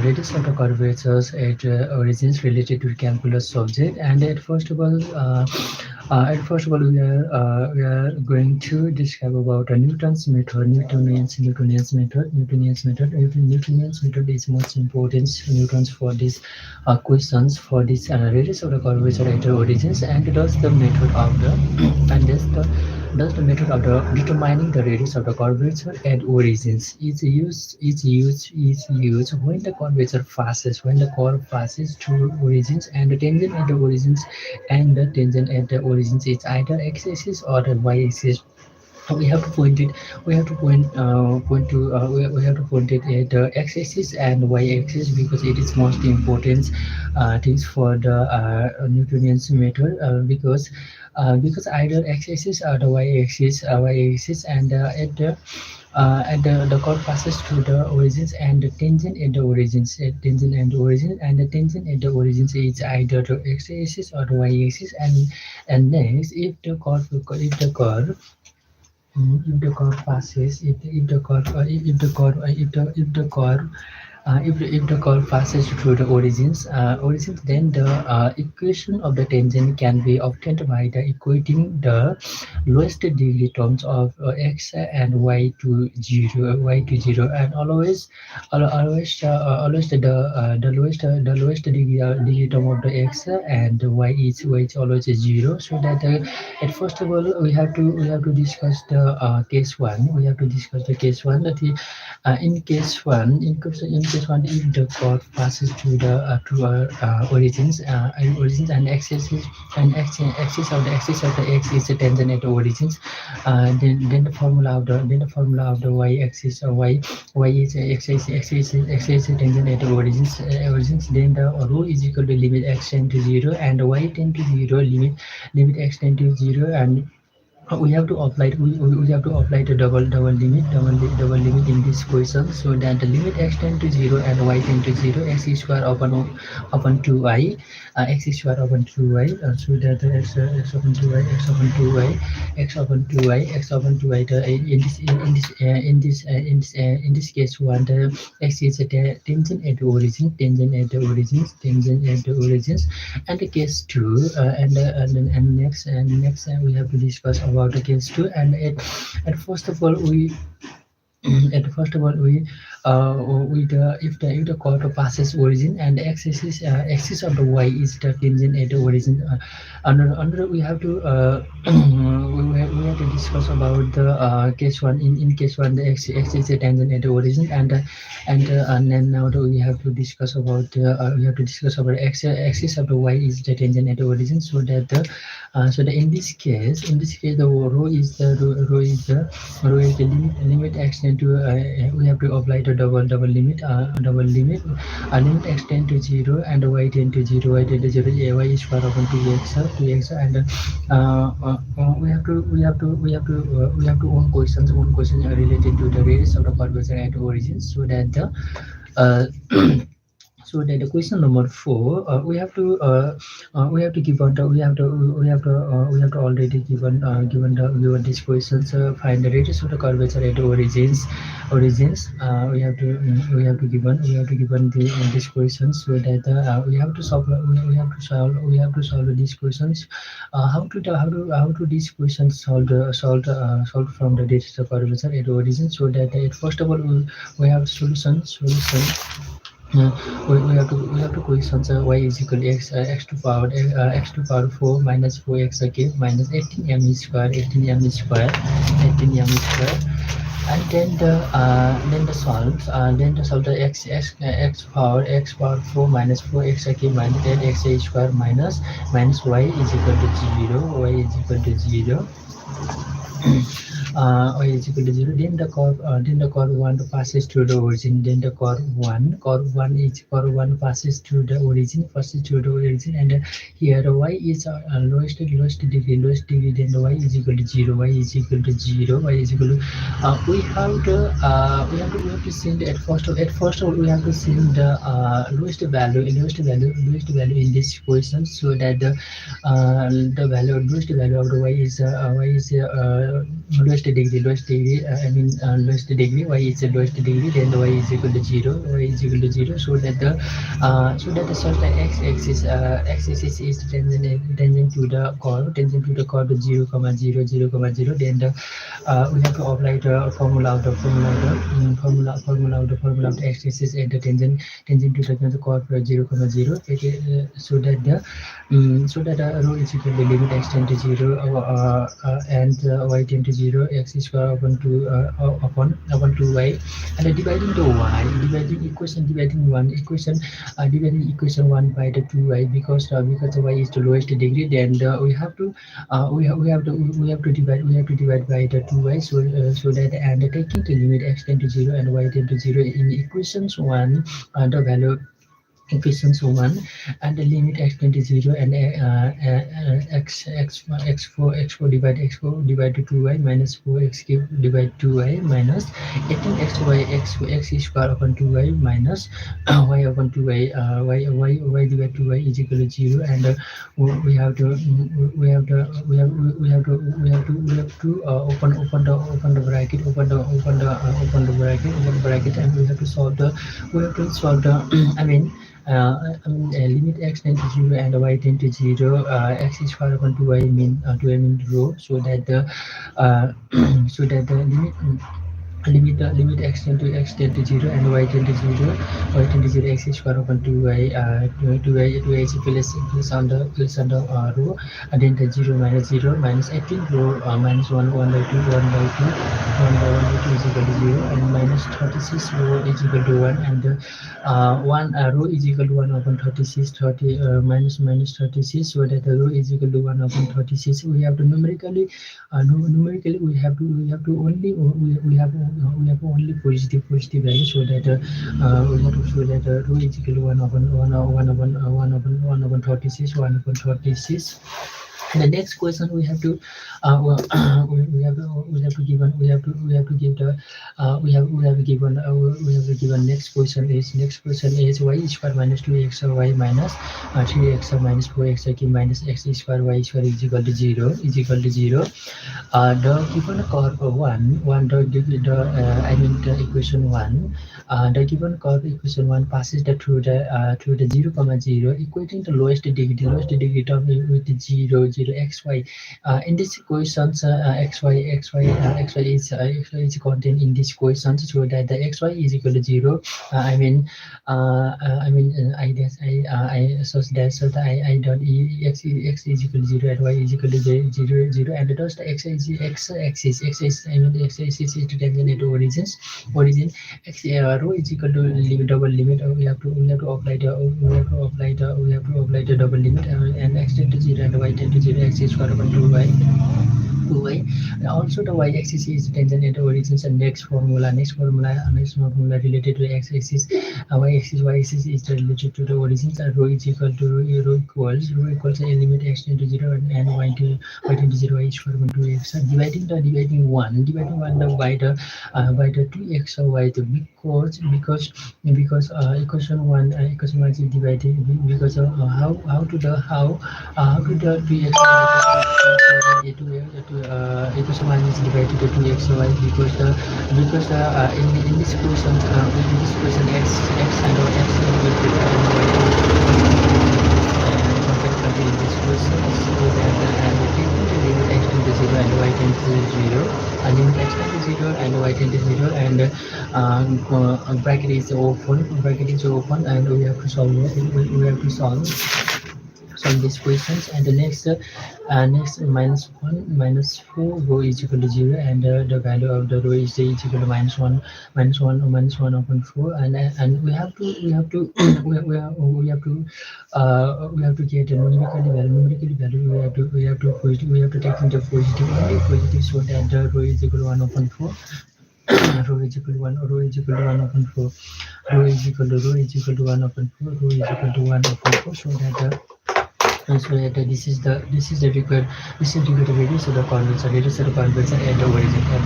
radius of the curvatures at origins related to calculus subject. And at first of all, we are going to describe about Newton's method, Newtonian's method is most important Newton's for these questions for this radius of the curvature at origins, and thus the method of the and thus the method of the determining the radius of the curvature at origins is used when the curvature passes when the curve passes through origins, and the tangent at the origins is either x-axis or the y-axis. We have to point it we have to point to we have to point it at the x-axis and y-axis, because it is most important things for the Newtonian's method, because either x-axis or the y-axis, and the curve passes through the origins, and the tangent at the origins and the tangent at the origins is either the x-axis or the y-axis. And next, if the curve passes if the curve if the curve if the curve if the curve passes through the origins, then the equation of the tangent can be obtained by the equating the lowest degree terms of x and y to zero, and always the lowest degree term of the x and y is always zero. So that at first of all, we have to discuss the case one. We have to discuss the case one. That is, in case one, if the curve passes through the origins and axis of the x is the tangent at the origins, then the formula of the y-axis, y is x is tangent at the origins. Then the rho is equal to limit x tend to zero and y tend to zero, limit x tend to zero. And we have to apply the double limit in this question, so that the limit x tend to zero and y tend to zero, x square upon 2y, x square upon 2y, so that the x upon 2y, in this case one, the x is a tangent at the origins. And the case two, and next we have to discuss about the case two. And at first of all we at first of all we the if the curve passes origin, and the axis of the y is the tangent at the origin, under we have to we have to discuss about the case one. In case one, the x is a tangent at the origin, and then now we have to discuss about axis of the y is the tangent at the origin, so that in this case, the row is the limit x tend to we have to apply the limit x tend to zero and y tend to zero, y is square upon 2x, and we have to own questions related to the radius of the curvature at origin, so that the uh, so that the question number four, we have to give on the we have to already given these questions. Find the radius of the curvature at origins. We have to given these questions, so that we have to solve these questions. How to these questions solved from the radius of curvature at origin, so that first of all we have solution. uh, we have to questions y is equal to x to power 4 minus 4x cube minus 18m square, and then the solve the x power 4 minus 4x cube minus 8x square minus y is equal to 0. Is equal to zero. Then the curve one passes through the origin. Then the curve one passes through the origin, and here the y is lowest degree. Then the y is equal to zero. Y is equal to we have to send at first we have to send the lowest value in this question, so that the lowest value of the y is lowest degree lowest degree, y is the lowest degree, then the y is equal to 0, y is equal to 0, so that the solve the x-axis x-axis is tangent to the curve, 0 comma 0 0 comma 0, then we have to apply the formula of the formula of the x-axis and the tangent to the curve 0 comma 0, so that the rho is equal to limit x tend to 0 and y tend to 0, x square upon 2 upon 2y, and dividing the y, dividing equation 1 by the 2y, because the y is the lowest degree, then we have to divide by the 2y, so that, and taking the limit x tend to 0 and y tend to 0 in equations 1, the value equations 1, and the limit x tend to 0 and x4 divide to 2y minus 4x cube divide 2y minus 18xy x square upon 2y minus y upon 2y, y divide 2y is equal to 0, and we have to open the bracket, and we have to solve the limit x tend to 0 and y tend to 0, x square upon 2y mean rho, so that the limit x tend to 0 and y tend to 0, x square upon 2y, 2y is plus on the row, and then the 0 minus 18 rho minus 1 by 2 is equal to 0, and minus 36 rho is equal to 1, and 1 rho is equal to 1 upon 36, minus 36, so that the rho is equal to 1 upon 36. We have to numerically we have only positive value, so that we have to show that rho is equal to 1 upon 36, 1 upon 36. And the next question we have to given next question is y square minus 2x y minus 3x minus 4x minus x square y square is equal to 0 the given curve 1 the equation 1, the given curve equation 1 passes through the 0 comma 0, equating the lowest degree term with 0 xy. In this equations, xy is contained in this equation, so that the xy is equal to 0. So that I dot x is equal to 0 and y is equal to 0, and thus the x axis is the tangent to origin x rho is equal to double limit. We have to apply the double limit, and x tend to 0 and y tend to 0, x is square upon 2y. And also the y-axis is tangent at origins, and next formula related to x-axis, y-axis is related to the origins, and rho is equal to rho equals a limit x tend to 0 and y tend to 0, y square upon 2x. Dividing one by the 2x or y, because equation one is divided, because how to the 2x equation 1 is divided to 2x y, because in this equation x and x will be in this equation, so that and taking the limit x tend to 0 and y tend to 0, limit x tend to 0 and y tend to 0, and bracket is open, and we have to solve these questions. And the next minus 4 rho is equal to 0, and the value of the rho is equal to minus 1 upon 4, and we have to get a numerically value. We have to take into positive, so that the rho is equal to 1 upon 4. Rho is equal to 1 upon 4. Rho is equal to 1 upon 4. Rho is equal to 1 upon 4. So that this is the required radius of the convection at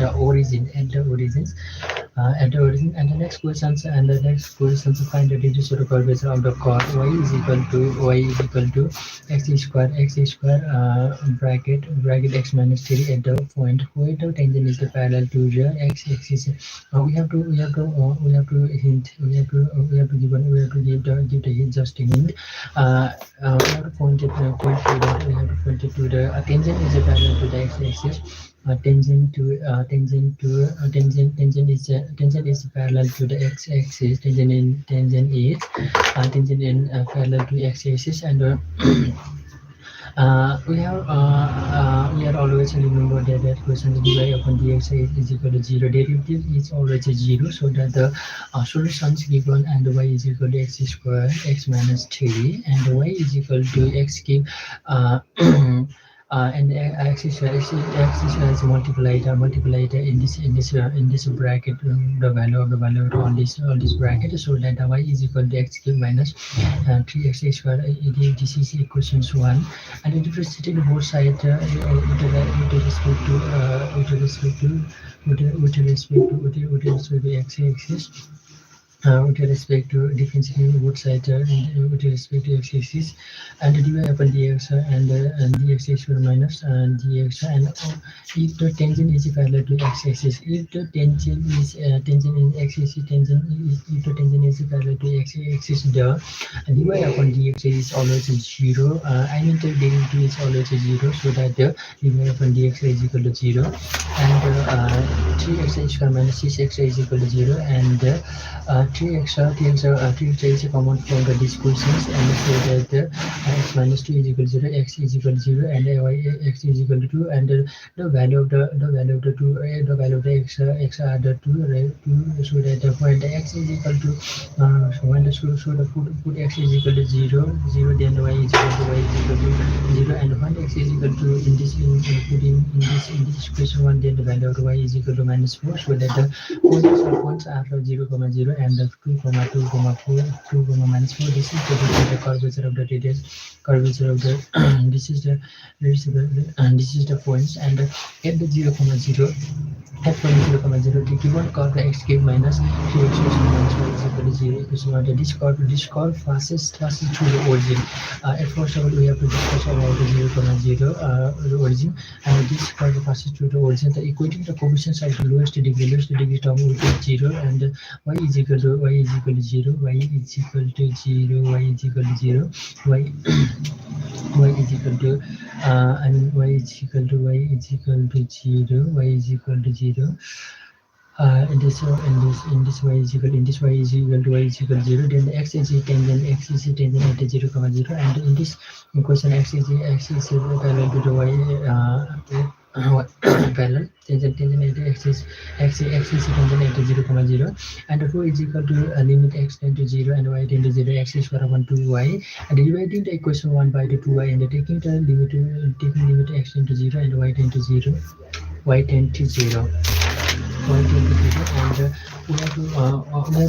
the origins. at the origin. And the next questions find the reduced curvature of the chord y is equal to x square bracket x minus 3 at the point where the tangent is the parallel to the x axis. We have to give the hint, just a hint. We have to point it to the tangent is parallel to the x axis. Tangent is parallel to the x axis. Tangent in parallel to x axis. And we are always remember that question dy upon dx is equal to 0. Derivative is always a 0, so that the solutions given and y is equal to x square x minus 3 and y is equal to x cube. And x is multiplied in this bracket, the value of on this bracket, so that y is equal to x cube minus 3x square. This is equations 1. And differentiating both sides with respect to x axis. With respect to differentiating both sides with respect to x-axis, and dy upon dx and dx square minus and dx. And if the tangent is parallel to x-axis, if the tangent is if the tangent is parallel to x-axis, the dy upon dx is always 0. I mean the derivative is always 0, so that the dy upon dx is equal to 0, and 3x square minus 6x is equal to 0, and 3x is common from the discussions, and so that x minus 2 is equal to 0, x is equal to 0, and x is equal to 2, and the value of the x are the 2, so that the point x is equal to put x is equal to 0, then y is equal to 0, and when x is equal to in this equation 1, then the value of y is equal to minus 4, so that the points are 0, 0, and 2, 2, 4, minus 4. This is the curvature of the radius, this is the points, and at the 0, 0, at point 0, the given curve x cube minus 3x minus y is equal to 0. Equation 1. This curve passes through the origin. At first of all, we have to discuss about the 0, 0 the origin, and this curve passes through the origin. The equating the coefficients of the lowest degree term will be 0, and y is equal to 0, y is equal to 0, y is equal to 0, y is equal to 0, y is equal to y is equal to 0, y is equal to 0. In this y is equal to y is equal to 0. Then the x is tangent at 0, 0, and in this equation x is parallel to the y parallel tangent at x is tangent at 0, 0, and rho is equal to limit x tend to 0 and y tend to 0, x square upon 2y, and dividing the equation 1 by the 2y, and taking the limit x tend to 0 and y tend to 0, y tend to 0. And we have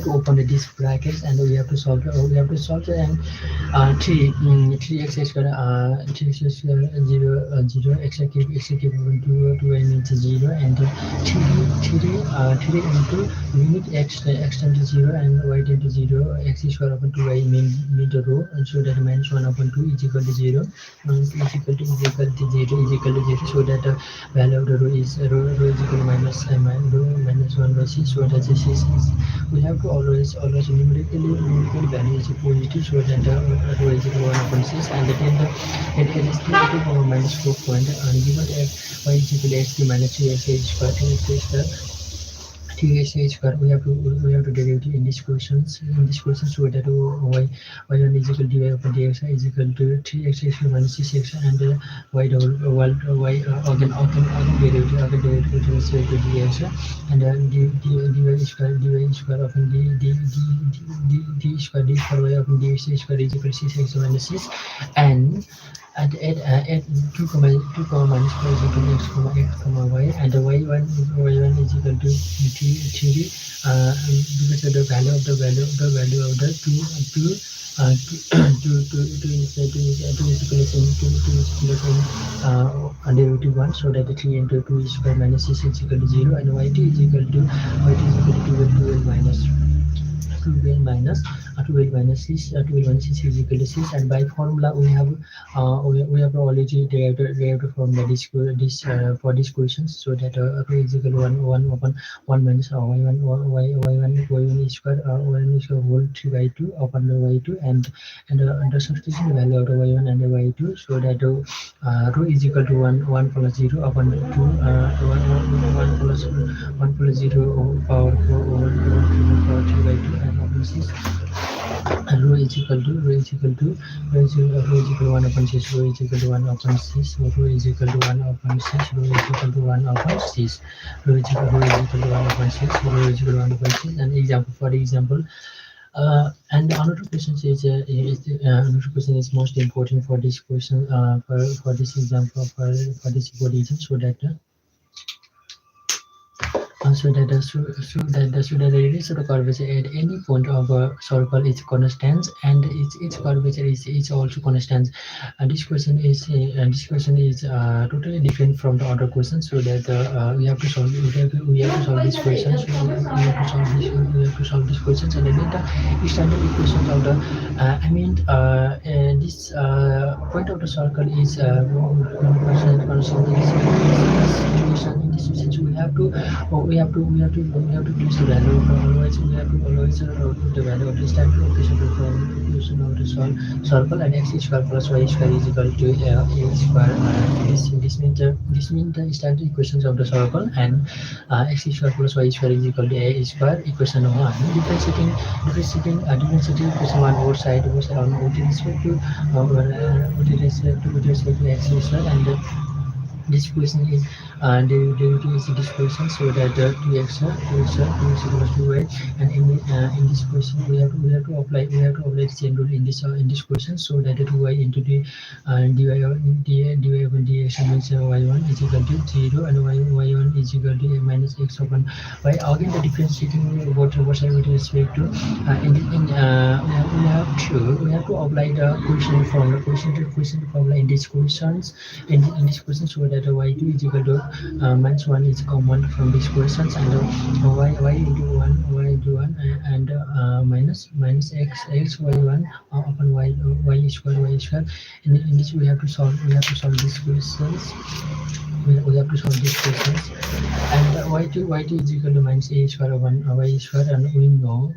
to open these brackets, and we have to solve and 3x square 0, 0, x cube upon 2y means 0, and 3 into limit x tend to 0 and y tend to 0, x square upon 2y mean the rho, and so that minus 1 upon 2 is equal to 0, is equal to 0, so that the value of the rho is equal to minus 1 by 6, so that this is we have to always numerically value is positive, so that the rho is equal to 1 upon 6, and then it is 2 minus 4 point, and given that y is equal to x minus 3x square, square. We have to derivative in this question, so that y1 is equal to dy upon dx is equal to 3x square minus 6x, and y again derivative with respect to dx, and dy square upon d square y upon dx square is equal to 6x minus 6, and at 2, minus 4 is equal to x, y, and the y1 is equal to 3, because of the value of the 2 is equals in derivative 1, so that the 3 into 2 is square minus 6 is equal to 0, and y2 is equal to 12 minus 12 minus 12 minus 6 12 minus 6 is equal to 6, and by formula we have already derived from this for these questions, so that rho is equal to 1 upon 1 minus y1 is square y1 is square whole 3 by 2 upon the y2, and the substitution value of the y1 and the y2, so that rho is equal to 1 plus 0 upon 2 1 plus 1 plus 0 power 4 over 3 by 2, and upon 6 rho is equal to rho is equal to 1 upon 6, rho is equal to 1 upon 6, rho is equal to 1 upon 6, rho is equal to 1 upon 6, rho is equal to 1 upon 6, rho is equal to 1 upon 6. And example, for example, and another question another question is most important for this question, for this example, for this equation, so that so that the radius of the curvature at any point of a circle is constant, and its curvature is also constant. This question is totally different from the other questions, so that we have to solve these questions. We have to solve these questions, and then the standard equations of the this point of the circle is constant in this situation. We have to place the value of the, otherwise we have to always put the value of the standard equation of the circle, and x square plus y square is equal to a square. This means the standard equations of the circle, and x square plus y square is equal to a square equation 1. Differentiating equation 1 both side on with respect to x square, and this question is derivative is this question, so that 2x equals to y, and in this question we have to apply the chain rule in this question, so that 2y into the dy upon dx means y1 is equal to 0, and y1 is equal to a minus x upon y. Again, the differentiating what side with respect to we have to apply the question formula in these questions, in this question, so that y2 is equal to minus 1 is common from these questions, and y into 1 and minus x y1 upon y square. In this we have to solve these questions. We have to solve these questions, and y2 is equal to minus a square upon y square, and we know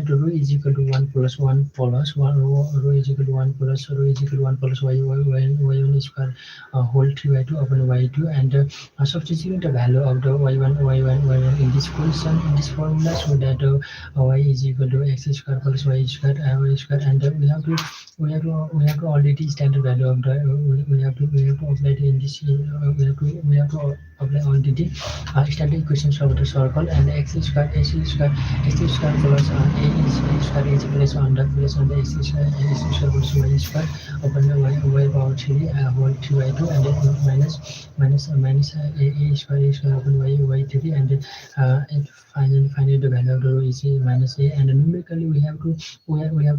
to rho is equal to 1 plus 1 plus 1 rho is equal to 1 plus y1 square whole 3 by 2 upon y2, and substituting the value of the y1 in this question, in this formula, so that y is equal to x square plus y square, and we have to already standard value of the we have to apply in this we have to apply already standard equations of the circle, and x square plus a square is placed on the x square plus y square upon the y power 3 whole 3 by 2, and then minus a square upon y3, and then finally the value of the rho is minus a, and numerically we have to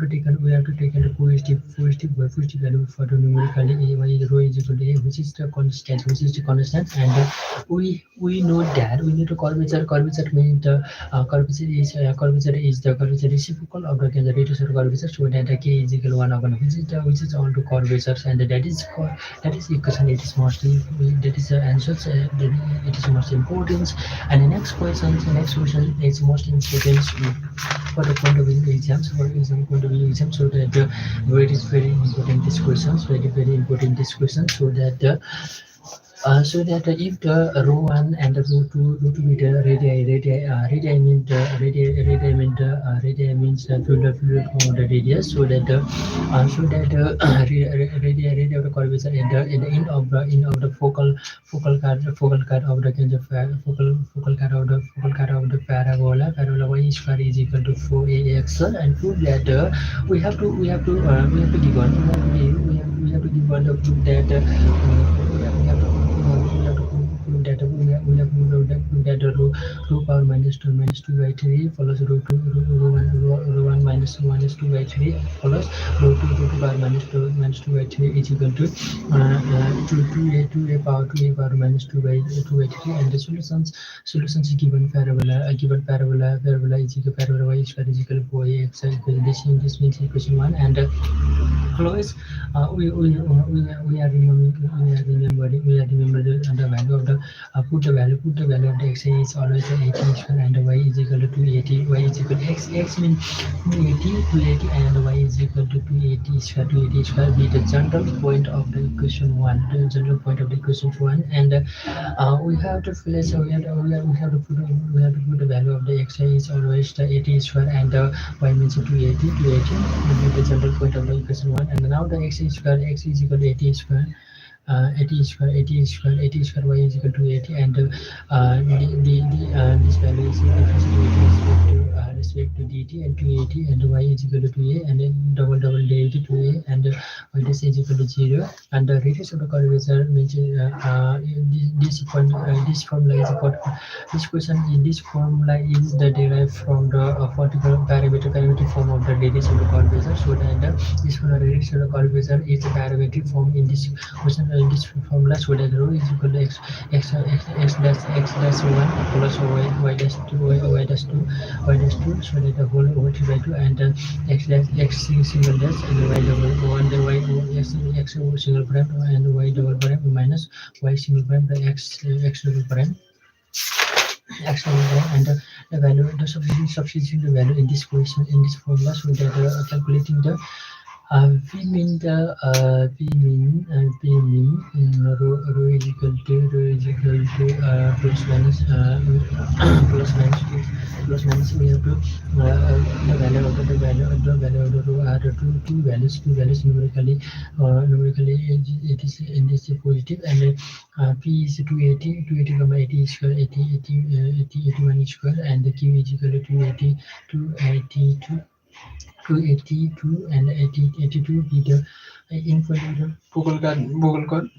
take the positive value for the numerically y rho is equal to a, which is the constant, and we know that we need to curvature means the curvature reciprocal of the radius of curvature, so that the k is equal to 1 upon which is all the curvatures, and that is equation. It is mostly that is the answer, that it is most important. And the next question is most important for the point of view exams, so that very important this questions, very important this question, so that if the rho 1 and the rho 2 be the radii means the fluid from the radius, radii of the curvature at the end of the focal card of the focal card of the parabola y square is equal to 4ax, and prove that we have to give one the proof that we have to prove that rho power minus 2 by 3 follows rho 1 minus 2 by 3 follows rho 2 power minus 2 by 3 is equal to 2a power 2a power minus 2 by 3, and the solutions is given parabola is equal parabola y square is equal to 4ax. This means equation 1, and always we are remembering the value of the put the value of the x is always 80 square, and y is equal to 80. Y is equal to x means 280 and y is equal to 280 square be the general point of the equation 1. The general point of the equation 1, and we have to place we have to put the value of the x is always the 80 square, and y means 280 will be the general point of the equation 1, and now the x is equal to 80 square. 80 square y is equal to 80, and this value is equal to respect to dt, and 280 and y is equal to 2a, and then double derivative 2a, and y this is equal to 0, and the radius of the curvature means this formula is what this question in this formula is the derived from the particular parametric form of the radius of the curvature. So that this radius of the curvature is the parametric form in this question in this formula. So that rho is equal to x dash 1 plus y dash 2 y dash 2 y dash 2, so that the whole over 3 by 2, and x single dash, and y double 1 the y x single prime, and y double prime minus y single prime the x double prime and the value the substituting the value in this question in this formula, so that calculating the P mean rho is equal to plus minus plus minus we have to the value of the rho are the two values numerically it is in this positive, and p is 280 comma 80 square 81 square, and the q is equal to 282 282 and 82 be the input in the Google code,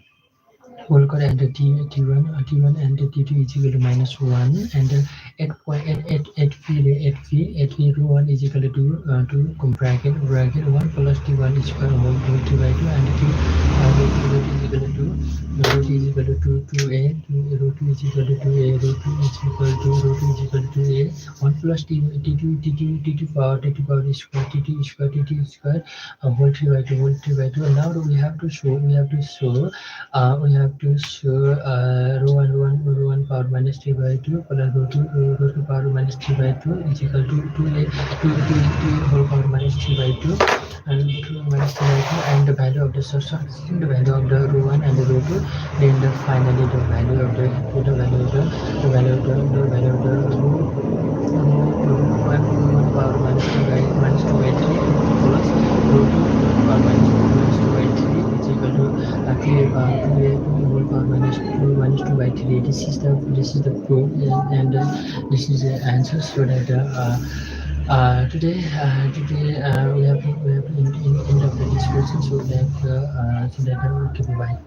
and the T1 and the T2 is equal to minus 1, and at v rho 1 is equal to bracket 1 plus T1 is equal to 2 by 2, and rho 2 is equal to 2a, rho 2 is equal to 2a, rho 2 is equal to a 1 plus T2 power T2 square whole 3 by 2, and now we have to show rho 1 power minus 3 by 2 plus rho 2 power minus 3 by 2 is equal to 2 whole power minus 3 by 2, and 2 minus 3 by 2, and the value of the substituting the value of the rho 1 and the rho 2, then finally the value of the rho 1 power minus 2 by 3 plus rho 2 power minus 2 by 3 is equal to 2 whole power minus 2 by 3. This is the proof, and this is the answer. So that today we have to end of the discussion. So that okay, bye.